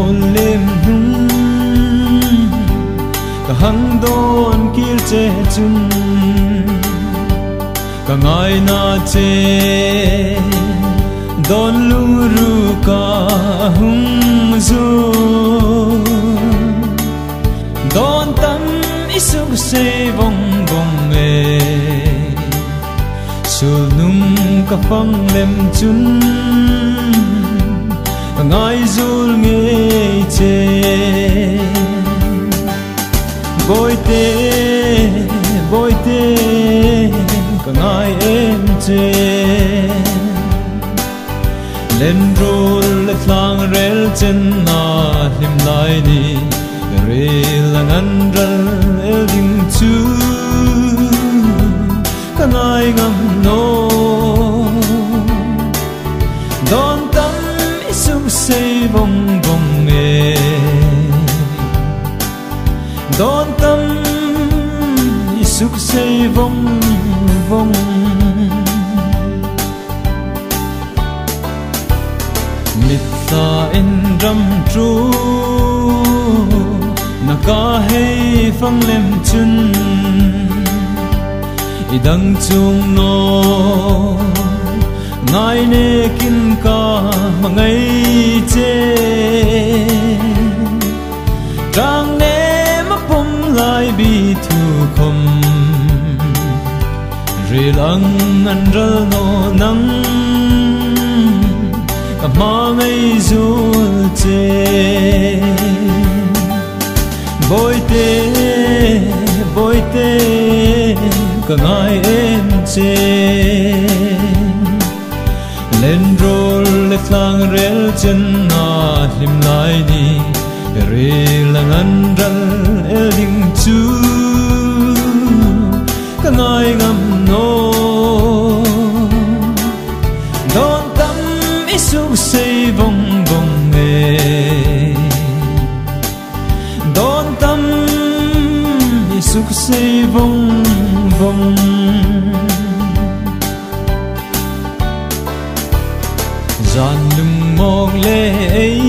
hôn lem hung cả hang don kir che chun cả ngai na che don lu ru ka hung zu don tam isuk se bong bong e sul num ka phang lem chun ngai zul nge che boi te ka ngai em che lên rol le thlang rel chen na him lai ni re lang an ral el ding chu ka ngai ngam no don tam isum sei bong bong e don tam isuk sei bong bong mit ta in ram tru na ka hei phang lem chun idang chung no ngai ne kin ka mangai che rang ne ma pum lai bi thu khom ri lang an ral no nang ka ma ngai zul che boi te ka ngai em che lên rol le thlang rel chen na him lai ni re lang an ral el ding chu ka ngai ngam no don tam isuk sei bong bong e don tam isuk sei bong bong gian lưng mong lệ ấy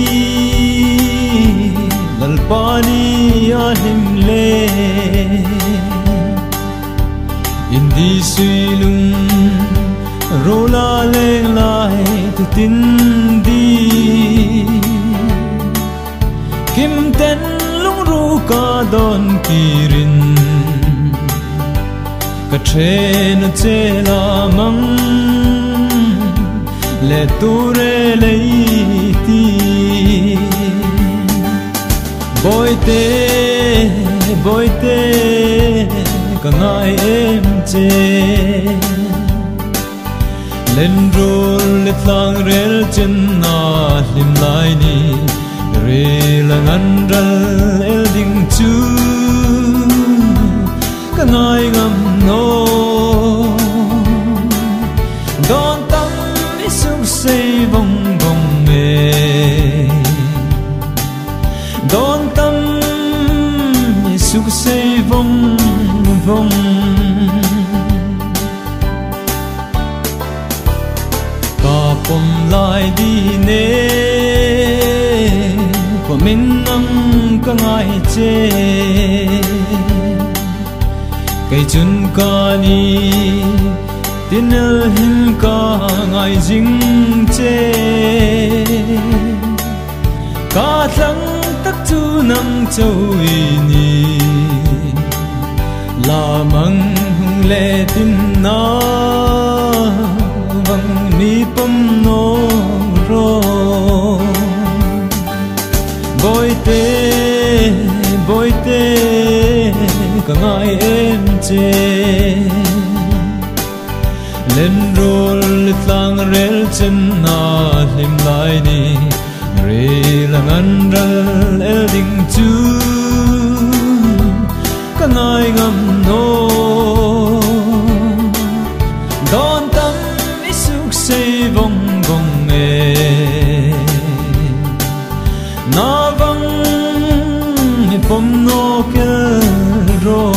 lal pani a him le indi suy lung rola le lai tu tin di kim ten lung ru ka don kirin ka chen che la mang le ture le ti boi te ka ngai em che lên rol le thlang rel chen na him lai ni re lang an ral el ding chu ka ngai ngam no don tam isuk sei bong bong e don tam isuk sei bong bong ka pom lai di ne ko min nang ka ngai che kai chun ka ni tinel hin ka ngai jing che ka thlang tak chu nang chau ni la mang hung le tin na vang mi pom no ro boi te ka ngai em che lên rol thlang rel chen na him lai ni re lang an ral el ding chu ka ngai ngam no don tam isuk sei bong bong e na vang pom no ke ro